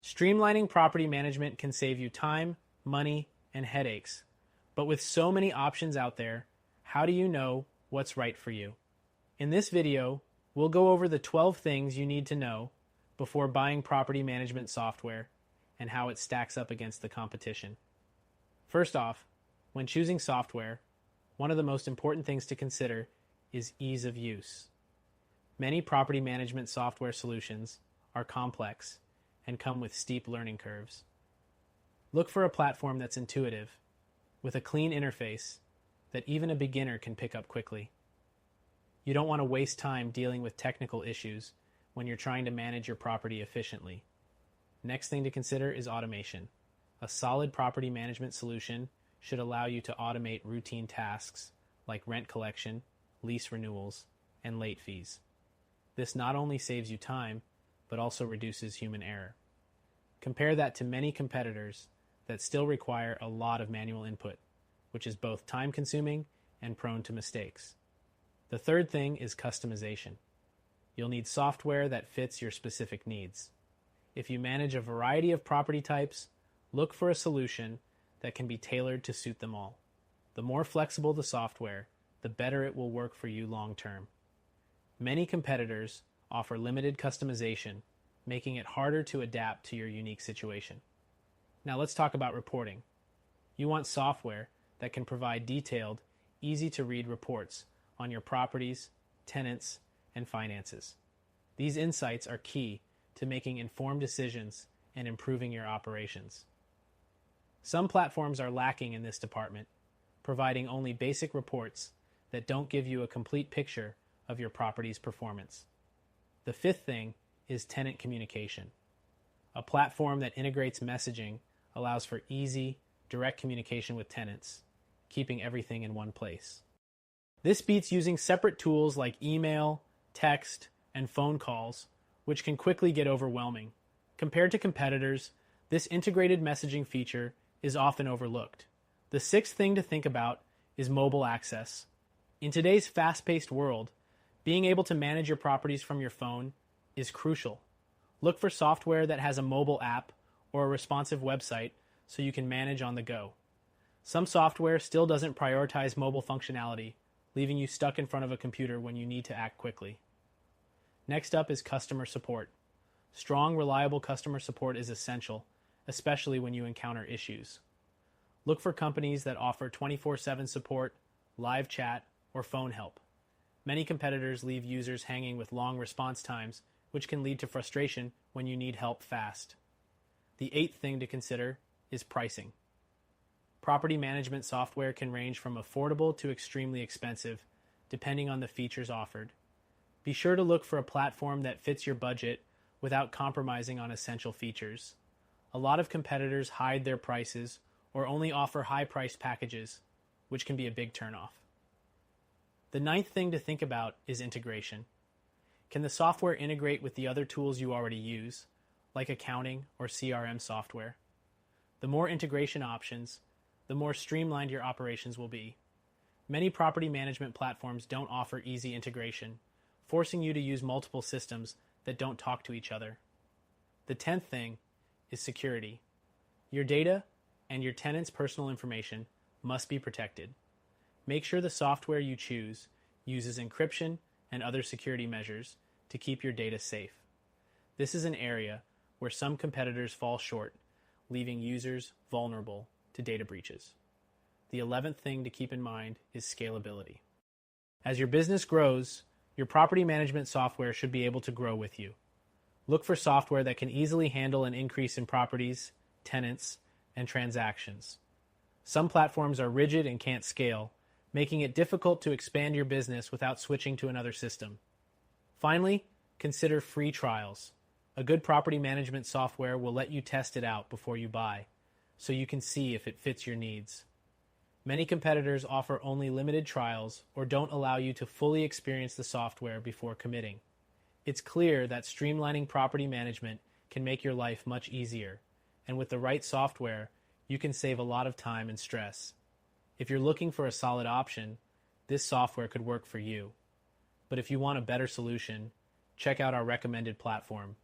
Streamlining property management can save you time, money, and headaches. But with so many options out there, how do you know what's right for you? In this video, we'll go over the 12 things you need to know before buying property management software and how it stacks up against the competition. First off, when choosing software, one of the most important things to consider is ease of use. Many property management software solutions are complex and come with steep learning curves. Look for a platform that's intuitive, with a clean interface that even a beginner can pick up quickly. You don't want to waste time dealing with technical issues when you're trying to manage your property efficiently. Next thing to consider is automation. A solid property management solution should allow you to automate routine tasks like rent collection, lease renewals, and late fees. This not only saves you time, but also reduces human error. Compare that to many competitors that still require a lot of manual input, which is both time-consuming and prone to mistakes. The third thing is customization. You'll need software that fits your specific needs. If you manage a variety of property types, look for a solution that can be tailored to suit them all. The more flexible the software, the better it will work for you long-term. Many competitors offer limited customization, making it harder to adapt to your unique situation. Now let's talk about reporting. You want software that can provide detailed, easy-to-read reports on your properties, tenants, and finances. These insights are key to making informed decisions and improving your operations. Some platforms are lacking in this department, providing only basic reports that don't give you a complete picture of your property's performance. The fifth thing is tenant communication. A platform that integrates messaging allows for easy, direct communication with tenants, keeping everything in one place. This beats using separate tools like email, text, and phone calls, which can quickly get overwhelming. Compared to competitors, this integrated messaging feature is often overlooked. The sixth thing to think about is mobile access. In today's fast-paced world, being able to manage your properties from your phone is crucial. Look for software that has a mobile app or a responsive website so you can manage on the go. Some software still doesn't prioritize mobile functionality, leaving you stuck in front of a computer when you need to act quickly. Next up is customer support. Strong, reliable customer support is essential, especially when you encounter issues. Look for companies that offer 24/7 support, live chat, or phone help. Many competitors leave users hanging with long response times, which can lead to frustration when you need help fast. The eighth thing to consider is pricing. Property management software can range from affordable to extremely expensive, depending on the features offered. Be sure to look for a platform that fits your budget without compromising on essential features. A lot of competitors hide their prices or only offer high-priced packages, which can be a big turnoff. The ninth thing to think about is integration. Can the software integrate with the other tools you already use, like accounting or CRM software? The more integration options, the more streamlined your operations will be. Many property management platforms don't offer easy integration, forcing you to use multiple systems that don't talk to each other. The 10th thing is security. Your data and your tenants' personal information must be protected. Make sure the software you choose uses encryption and other security measures to keep your data safe. This is an area where some competitors fall short, leaving users vulnerable to data breaches. The 11th thing to keep in mind is scalability. As your business grows, your property management software should be able to grow with you. Look for software that can easily handle an increase in properties, tenants, and transactions. Some platforms are rigid and can't scale, making it difficult to expand your business without switching to another system. Finally, consider free trials. A good property management software will let you test it out before you buy, so you can see if it fits your needs. Many competitors offer only limited trials or don't allow you to fully experience the software before committing. It's clear that streamlining property management can make your life much easier, and with the right software, you can save a lot of time and stress. If you're looking for a solid option, this software could work for you. But if you want a better solution, check out our recommended platform,